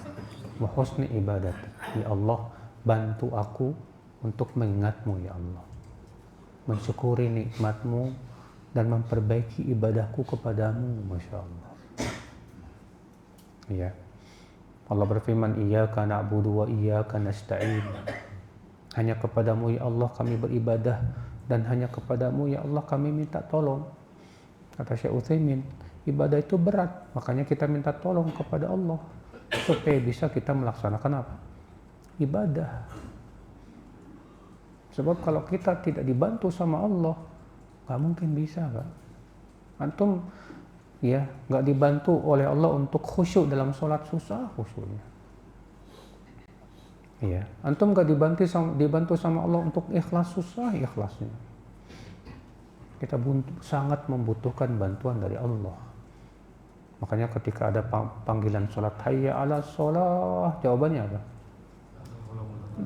A: wa husni ibadatik. Ya Allah, bantu aku untuk mengingatmu ya Allah, mensyukuri nikmatmu dan memperbaiki ibadahku kepadamu. Masya Allah. Ya. Allah berfirman, iyyaka na'budu wa iyyaka nasta'in. Hanya kepadamu ya Allah kami beribadah, dan hanya kepadamu ya Allah kami minta tolong. Kata Syekh Utsaimin, ibadah itu berat, makanya kita minta tolong kepada Allah supaya bisa kita melaksanakan apa? ibadah. Sebab kalau kita tidak dibantu sama Allah, nggak mungkin bisa, Pak. Antum ya nggak dibantu oleh Allah untuk khusyuk dalam sholat, susah khusyuknya. Ya, antum nggak dibantu sama Allah untuk ikhlas, susah ikhlasnya. Kita sangat membutuhkan bantuan dari Allah. Makanya ketika ada panggilan sholat, hayya ala sholah, jawabannya apa?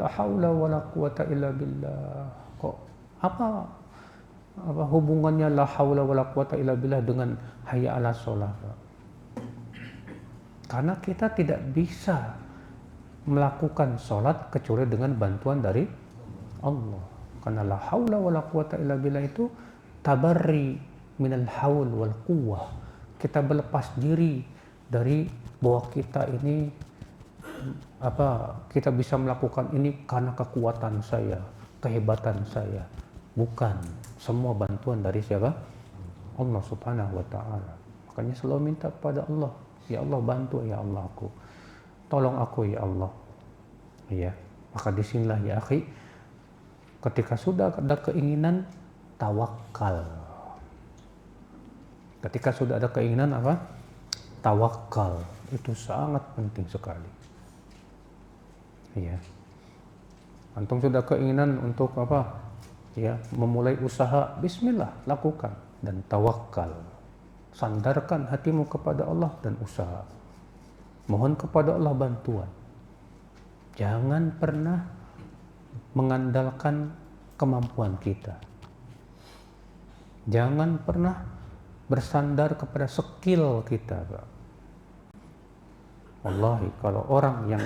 A: La haula wala quwata illa billah. Kok apa hubungannya la haula wala quwata illa billah dengan hayya ala sholah? Karena kita tidak bisa melakukan sholat kecuali dengan bantuan dari Allah. Karena la haula wala quwata illa billah itu tabarri minal haul wal quwwah. Kita berlepas diri dari bahwa kita ini kita bisa melakukan ini karena kekuatan saya, kehebatan saya. Bukan, semua bantuan dari siapa? Allah Subhanahu wa taala. Makanya selalu minta kepada Allah, ya Allah bantu ya Allah aku. Tolong aku ya Allah. Ya, maka disinilah ya akhi, ketika sudah ada keinginan, tawakal. Ketika sudah ada keinginan apa? Tawakal. Itu sangat penting sekali. Ya. Antum sudah keinginan untuk apa? Ya, memulai usaha, bismillah, lakukan dan tawakal. Sandarkan hatimu kepada Allah dan usaha. Mohon kepada Allah bantuan. Jangan pernah mengandalkan kemampuan kita. Jangan pernah bersandar kepada skill kita, Pak. Wallahi, kalau orang yang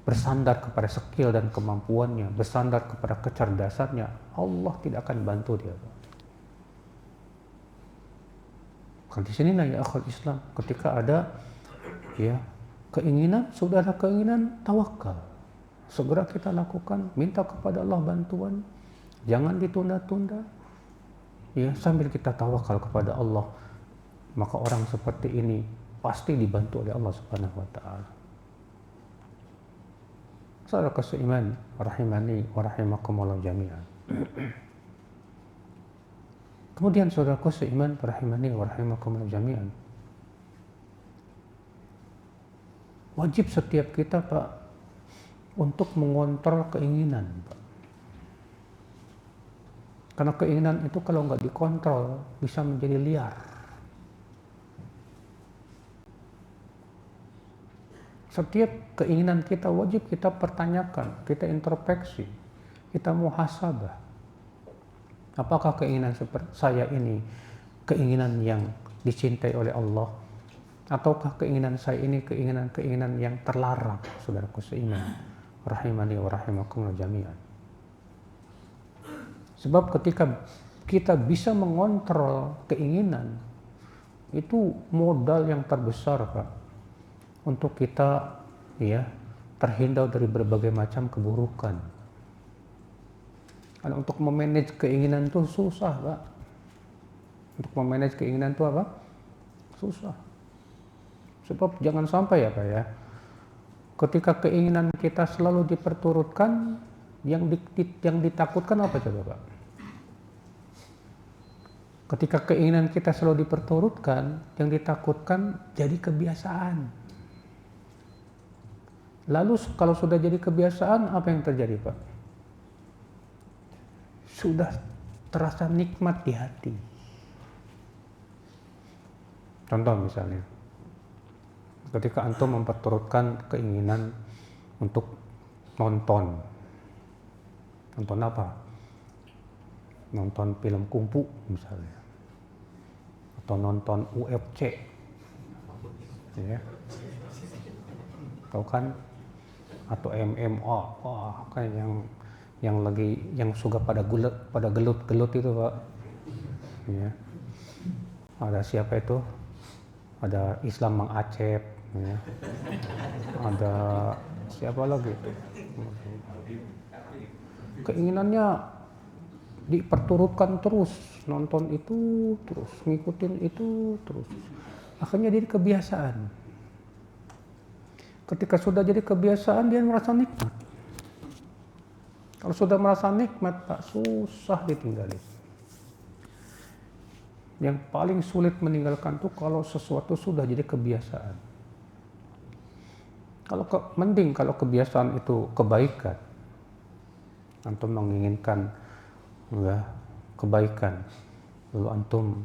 A: bersandar kepada skill dan kemampuannya, bersandar kepada kecerdasannya, Allah tidak akan bantu dia, Pak. Kan di sinilah ya akhul Islam, ketika ada ya keinginan, sudah ada keinginan, tawakal. Segera kita lakukan, minta kepada Allah bantuan, jangan ditunda-tunda. Ya, sambil kita tawakal kepada Allah, maka orang seperti ini pasti dibantu oleh Allah Subhanahu wa taala. Saudara seiman, rahimani wa rahimakumullah jami'an. Kemudian saudaraku seiman, rahimani wa rahimakumullah jami'an. Wajib setiap kita, Pak, untuk mengontrol keinginan, Pak. Karena keinginan itu kalau nggak dikontrol bisa menjadi liar. Setiap keinginan kita wajib kita pertanyakan, kita introspeksi, kita muhasabah. Apakah keinginan seperti saya ini keinginan yang dicintai oleh Allah? Ataukah keinginan saya ini keinginan yang terlarang? Saudaraku seiman, rahimani wa rahimakumullah jami'an. Sebab ketika kita bisa mengontrol keinginan, itu modal yang terbesar, Pak, untuk kita ya terhindar dari berbagai macam keburukan. Karena untuk memanage keinginan itu susah, Pak. Untuk memanage keinginan itu apa? Susah. Sebab jangan sampai ya, Pak, ya, ketika keinginan kita selalu diperturutkan, yang ditakutkan apa coba, Pak? Ketika keinginan kita selalu diperturutkan, yang ditakutkan jadi kebiasaan. Lalu kalau sudah jadi kebiasaan, apa yang terjadi, Pak? Sudah terasa nikmat di hati. Contoh misalnya, ketika antum memperturutkan keinginan untuk nonton apa? Nonton film kungfu misalnya, atau nonton UFC, ya, tahu kan? Atau MMA, wah, kayak yang suka pada gelut itu, Pak. Ya. Ada siapa itu? Ada Islam Mang Acep, ya. Ada siapa lagi? Keinginannya diperturutkan terus, nonton itu terus, ngikutin itu terus. Akhirnya jadi kebiasaan. Ketika sudah jadi kebiasaan, dia merasa nikmat. Kalau sudah merasa nikmat, Pak, susah ditinggalin. Yang paling sulit meninggalkan tuh kalau sesuatu sudah jadi kebiasaan. Mending kalau kebiasaan itu kebaikan. Antum menginginkan kebaikan, lalu antum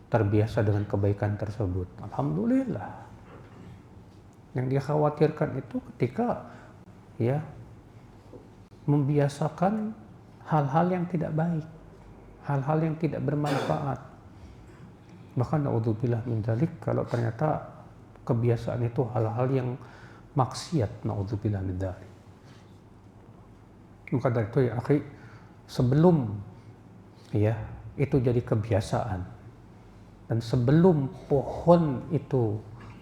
A: terbiasa dengan kebaikan tersebut. Alhamdulillah. Yang dikhawatirkan itu ketika membiasakan hal-hal yang tidak baik, hal-hal yang tidak bermanfaat. Bahkan naudzubillah min dzalik, kalau ternyata kebiasaan itu hal-hal yang maksiat, naudzubillah min dzalik. Maka dari itu ya akhi, sebelum itu jadi kebiasaan dan sebelum pohon itu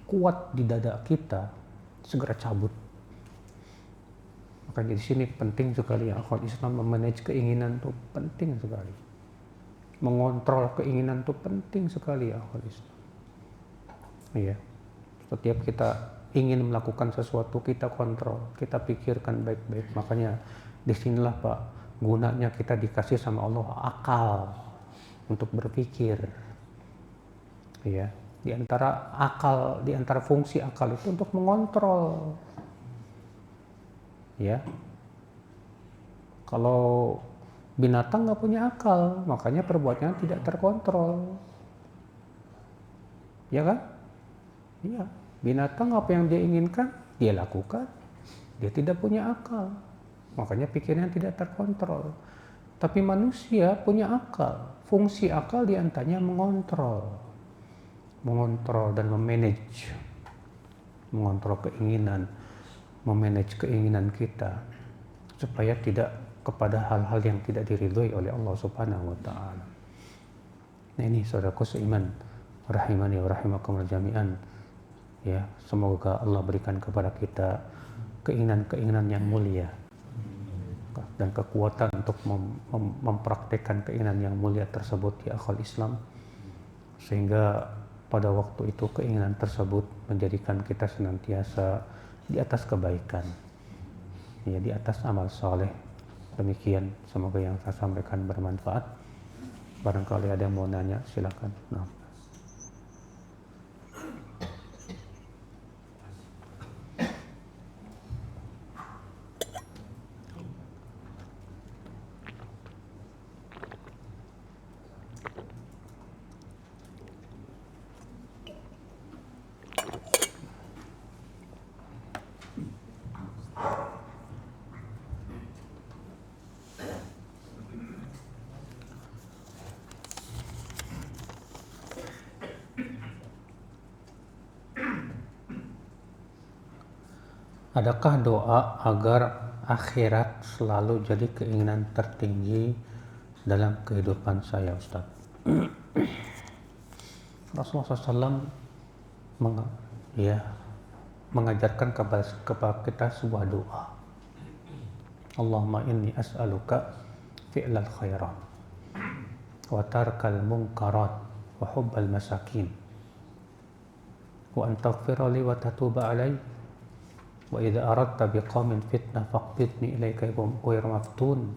A: kuat di dada kita, segera cabut. Maka di sini penting sekali ya akhwat Islam, memanage keinginan itu penting sekali. Mengontrol keinginan itu penting sekali ya akhwat Islam. Setiap kita ingin melakukan sesuatu, kita kontrol, kita pikirkan baik-baik. Makanya disinilah Pak, gunanya kita dikasih sama Allah akal untuk berpikir. Di antara fungsi akal itu untuk mengontrol. Kalau binatang nggak punya akal, makanya perbuatannya tidak terkontrol. Ya kan? Iya. Binatang apa yang dia inginkan, dia lakukan. Dia tidak punya akal, makanya pikirnya tidak terkontrol. Tapi manusia punya akal. Fungsi akal diantaranya mengontrol dan memanage, mengontrol keinginan, memanage keinginan kita supaya tidak kepada hal-hal yang tidak diridhoi oleh Allah Subhanahu wa taala. Nah, ini saudaraku seiman, rahimani wa rahimakumullah jami'an. Semoga Allah berikan kepada kita keinginan-keinginan yang mulia dan kekuatan untuk mempraktekkan keinginan yang mulia tersebut ya akhwal Islam, sehingga pada waktu itu keinginan tersebut menjadikan kita senantiasa di atas kebaikan, di atas amal saleh. Demikian, semoga yang saya sampaikan bermanfaat. Barangkali ada yang mau nanya, silakan. Adakah doa agar akhirat selalu jadi keinginan tertinggi dalam kehidupan saya, Ustaz? Rasulullah SAW mengajarkan kepada kita sebuah doa. Allahumma inni as'aluka fi'lal khairat wa tarkal munkarat wa hubbal masakin wa an taghfira li wa tatuba alai wa idza aradta biqaumin fitnah faqbidni ilaika ghayra maftun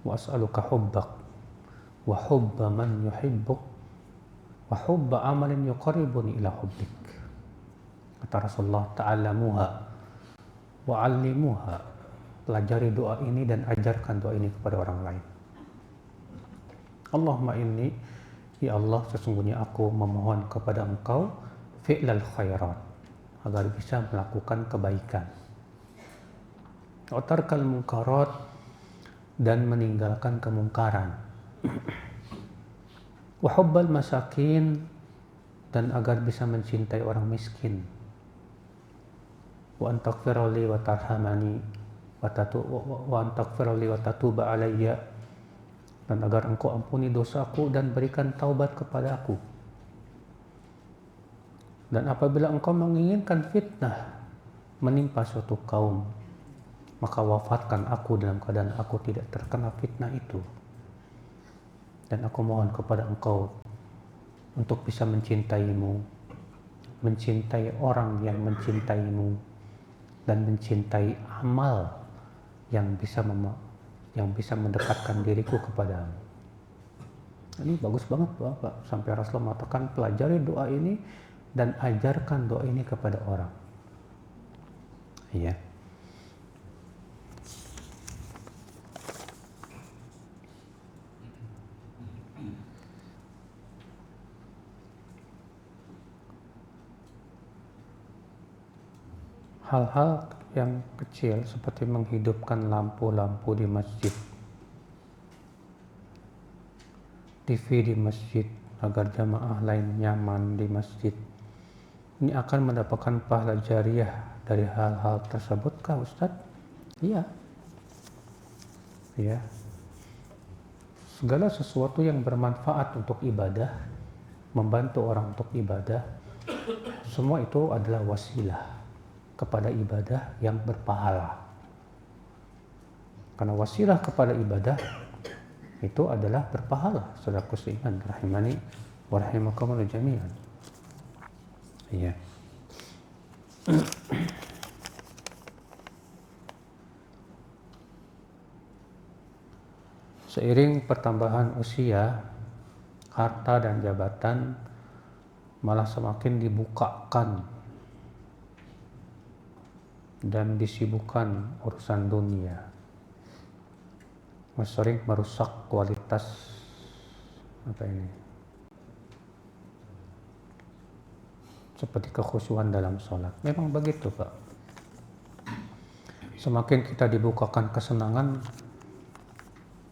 A: wa as'aluka hubbak wa hubba man yuhibbuk wa hubba amalin yuqarribuni ila hubbik. Kata Rasulullah, ta'allamuha wa 'allimuha. Pelajari doa ini dan ajarkan doa ini kepada orang lain. Allahumma inni, ya Allah, sesungguhnya aku memohon kepada Engkau fi'lal khairat, agar bisa melakukan kebaikan, wa tarkal munkarat, dan meninggalkan kemungkaran, wa hubbal masakin, dan agar bisa mencintai orang miskin, wa an taghfira li wa tarhamani wa an taghfira li wa tatuba alayya, dan agar Engkau ampuni dosaku dan berikan taubat kepada aku. Dan apabila Engkau menginginkan fitnah menimpa suatu kaum, maka wafatkan aku dalam keadaan aku tidak terkena fitnah itu. Dan aku mohon kepada Engkau untuk bisa mencintaimu, mencintai orang yang mencintaimu, dan mencintai amal yang bisa mendekatkan diriku kepadamu. Ini bagus banget Bapak, sampai Rasulullah mengatakan pelajari doa ini dan ajarkan doa ini kepada orang. Iya. Hal-hal yang kecil seperti menghidupkan lampu-lampu di masjid, TV di masjid agar jamaah lain nyaman di masjid, ini akan mendapatkan pahala jariah dari hal-hal tersebut kah Ustadz? Iya. Ya. Segala sesuatu yang bermanfaat untuk ibadah, membantu orang untuk ibadah, semua itu adalah wasilah kepada ibadah yang berpahala. Karena wasilah kepada ibadah itu adalah berpahala. Saudaraku seiman, rahimani wa rahimakumullah jami'an. Iya. Seiring pertambahan usia, harta dan jabatan malah semakin dibukakan dan disibukkan urusan dunia, sering merusak kualitas seperti kekhusyuan dalam sholat. Memang begitu Pak. Semakin kita dibukakan kesenangan,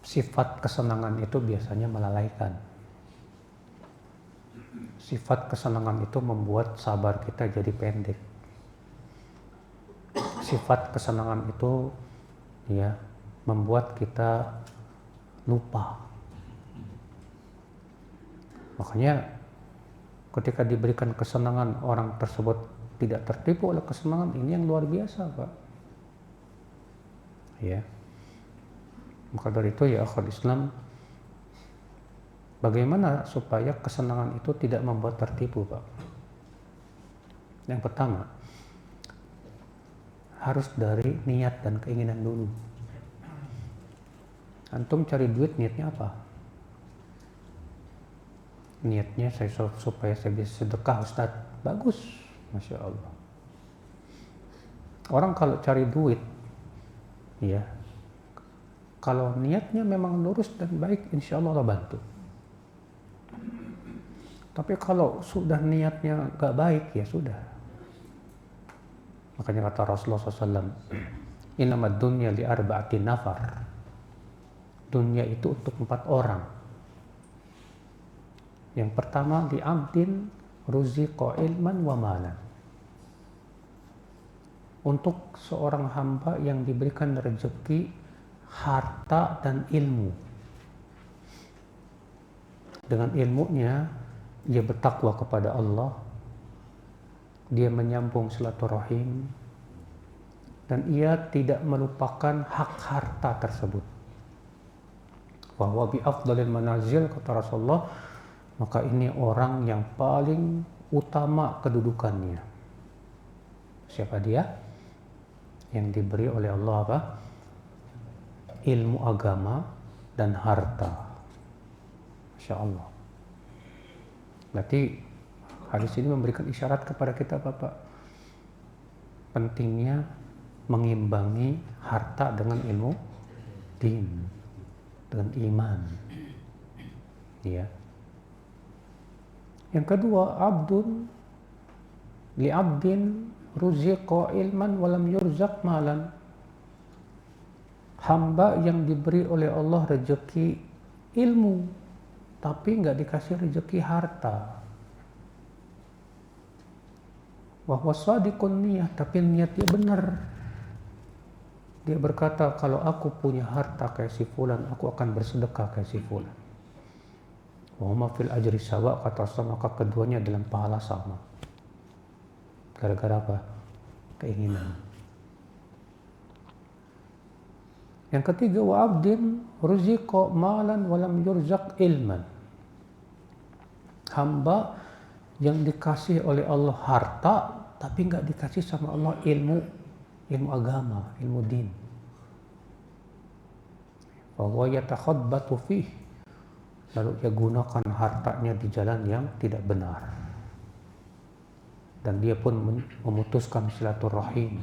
A: sifat kesenangan itu biasanya melalaikan. Sifat kesenangan itu membuat sabar kita jadi pendek. Sifat kesenangan itu ya membuat kita lupa. Makanya ketika diberikan kesenangan, orang tersebut tidak tertipu oleh kesenangan, ini yang luar biasa Pak. Ya. Maka dari itu ya akhwat Islam, bagaimana supaya kesenangan itu tidak membuat tertipu Pak? Yang pertama, harus dari niat dan keinginan dulu. Antum cari duit niatnya apa? Niatnya supaya saya bisa sedekah Ustaz. Bagus, Masya Allah. Orang kalau cari duit, ya, kalau niatnya memang lurus dan baik, insya Allah bantu. Tapi kalau sudah niatnya gak baik, ya sudah. Makanya kata Rasulullah SAW, innamad dunya li arba'ati nafar. Dunia itu untuk 4 orang. Yang pertama, li abdin ruziqa ilman wa malan. Untuk seorang hamba yang diberikan rezeki, harta dan ilmu. Dengan ilmunya, dia bertakwa kepada Allah, dia menyambung silaturahim, dan ia tidak melupakan hak harta tersebut. Wa huwa bi afdalil manazil, kata Rasulullah, maka ini orang yang paling utama kedudukannya. Siapa dia? Yang diberi oleh Allah apa? Ilmu agama dan harta. Masya Allah. Berarti hadis ini memberikan isyarat kepada kita Bapak, pentingnya mengimbangi harta dengan ilmu din, dengan iman. Ya. Yang kedua, abdun li abdin ruziqa ilman walam yurzaq malan. Hamba yang diberi oleh Allah rezeki ilmu, tapi nggak dikasih rezeki harta. Wahwa shadiqun niyah, tapi niat dia benar. Dia berkata, kalau aku punya harta kayak si fulan, aku akan bersedekah kayak si fulan. Wa huma fil ajri sawa, kata Rasul, maka keduanya dalam pahala sama. Gara-gara apa? Keinginan. Yang ketiga, wa abdin ruziqa malan walam yurzaq ilman. Hamba yang dikasih oleh Allah harta, tapi nggak dikasih sama Allah ilmu agama, ilmu din. bahwa yatakhabbatu fih, lalu dia gunakan hartanya di jalan yang tidak benar, dan dia pun memutuskan silaturahim,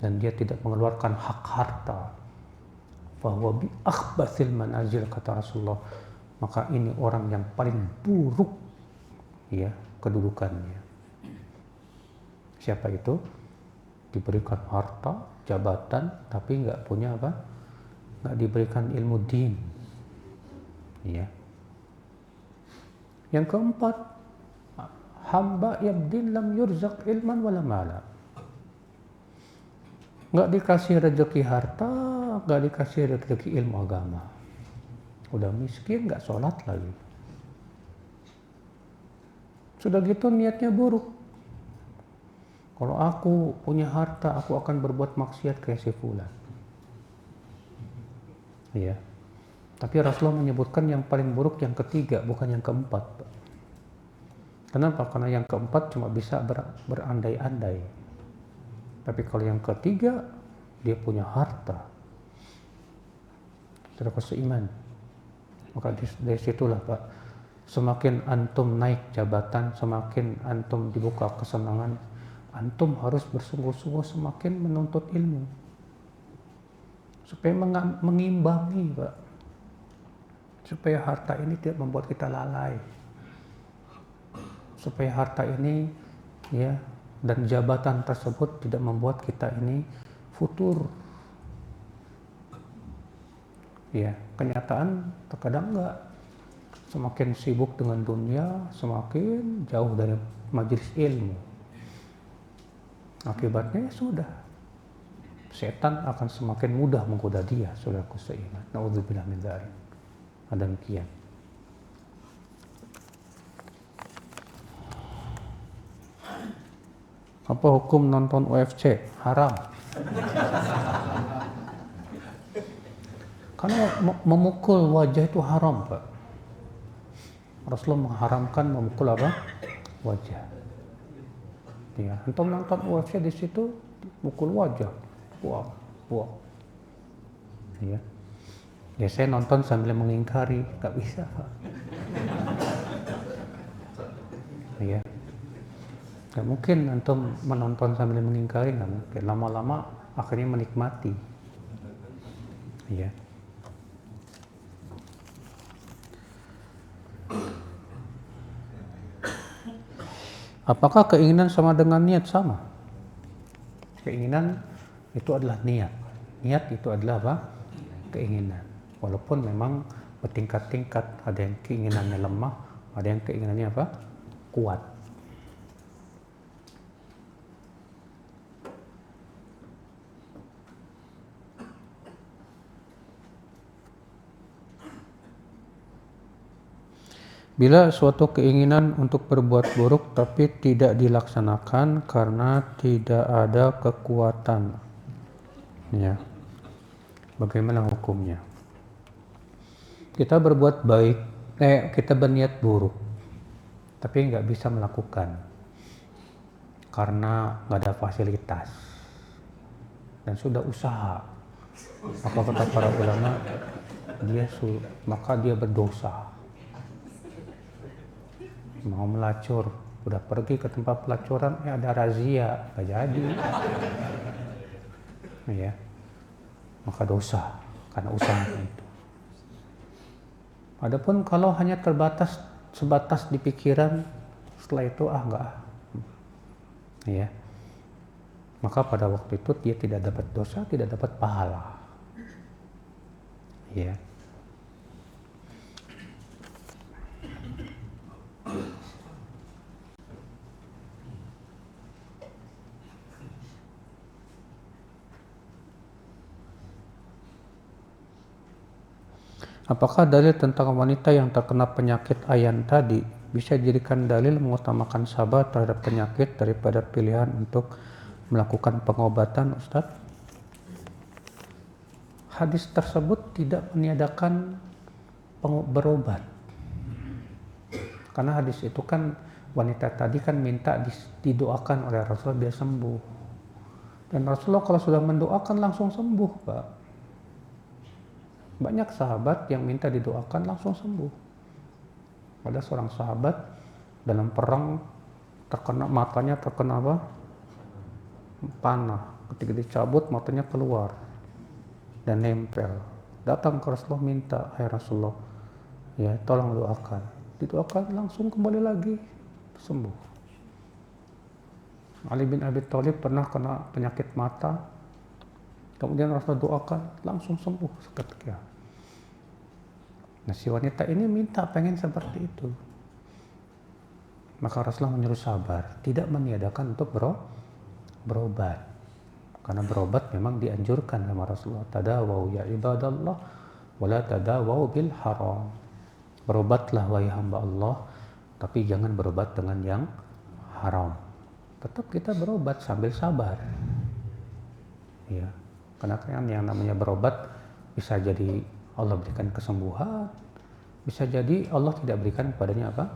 A: dan dia tidak mengeluarkan hak harta, bahwa bi akhbathil manazil, kata Rasulullah, maka ini orang yang paling buruk ya kedudukannya. Siapa itu? Diberikan harta, jabatan, tapi nggak punya apa? Nggak diberikan ilmu din. Ya. Yang keempat, hamba yabdin lam yurzaq ilman wala mala. Nggak dikasih rezeki harta, nggak dikasih rezeki ilmu agama. Udah miskin, nggak sholat lagi. Sudah gitu niatnya buruk. Kalau aku punya harta, aku akan berbuat maksiat kayak si fulan. Ya. Tapi Rasulullah menyebutkan yang paling buruk yang ketiga, bukan yang keempat. Kenapa? Karena yang keempat cuma bisa berandai-andai. Tapi kalau yang ketiga, dia punya harta. Saudara seiman. Maka dari situlah Pak, semakin antum naik jabatan, semakin antum dibuka kesenangan, antum harus bersungguh-sungguh semakin menuntut ilmu. Supaya mengimbangi Pak. Supaya harta ini tidak membuat kita lalai. Supaya harta ini ya dan jabatan tersebut tidak membuat kita ini futur. Ya, kenyataan terkadang enggak. Semakin sibuk dengan dunia, semakin jauh dari majelis ilmu. Akibatnya sudah, setan akan semakin mudah menggoda dia, saudaraku seiman. Nauzubillah min dzalik. Demikian. Apa hukum nonton UFC? Haram. Karena memukul wajah itu haram, Pak. Rasulullah mengharamkan memukul apa? Wajah. Ya, antum nonton UFC di situ mukul wajah. Wah. Ya. Ya saya nonton sambil mengingkari, nggak bisa Pak. Ya, nggak mungkin antum menonton sambil mengingkari, nggak mungkin. Lama-lama akhirnya menikmati. Ya. Apakah keinginan sama dengan niat? Sama. Keinginan itu adalah niat. Niat itu adalah apa? Keinginan. Walaupun memang bertingkat-tingkat, ada yang keinginannya lemah, ada yang keinginannya apa? Kuat. Bila suatu keinginan untuk berbuat buruk tapi tidak dilaksanakan karena tidak ada kekuatan, ya, bagaimana hukumnya? Kita berbuat baik, kita berniat buruk, tapi nggak bisa melakukan karena nggak ada fasilitas dan sudah usaha. Apa kata para ulama? Maka dia berdosa. Mau melacur, udah pergi ke tempat pelacuran, ada razia, nggak jadi, ya, maka dosa karena usaha itu. Adapun kalau hanya sebatas di pikiran, setelah itu enggak, ya, maka pada waktu itu dia tidak dapat dosa, tidak dapat pahala, ya. Apakah dalil tentang wanita yang terkena penyakit ayan tadi bisa dijadikan dalil mengutamakan sabar terhadap penyakit daripada pilihan untuk melakukan pengobatan, Ustaz? Hadis tersebut tidak meniadakan berobat. Karena hadis itu kan wanita tadi kan minta didoakan oleh Rasulullah biar sembuh. Dan Rasulullah kalau sudah mendoakan langsung sembuh, Pak. Banyak sahabat yang minta didoakan langsung sembuh. Ada seorang sahabat dalam perang matanya terkena apa? Panah. Ketika dicabut matanya keluar dan nempel. Datang ke Rasulullah minta, "Hai Rasulullah, ya tolong doakan." Didoakan langsung kembali lagi sembuh. Ali bin Abi Thalib pernah kena penyakit mata, kemudian Rasulullah doakan langsung sembuh seketika. Nah, si wanita ini minta pengen seperti itu. Maka Rasulullah menyuruh sabar, tidak meniadakan untuk berobat. Karena berobat memang dianjurkan sama Rasulullah. Tadawau ya ibadallah, wala tadawau bil haram. Berobatlah wahai hamba Allah, tapi jangan berobat dengan yang haram. Tetap kita berobat sambil sabar. Ya, karena kan yang namanya berobat bisa jadi Allah berikan kesembuhan, bisa jadi Allah tidak berikan kepadanya apa?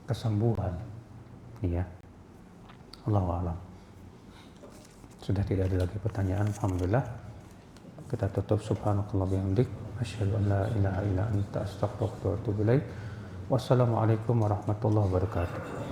A: Kesembuhan. Iya. Allahu a'lam. Sudah tidak ada lagi pertanyaan, alhamdulillah. Kita tutup. Subhanakallah bihamdik, asyhadu an la ilaha illa anta, astaghfiruka wa atubu ilaik. Wassalamualaikum warahmatullahi wabarakatuh.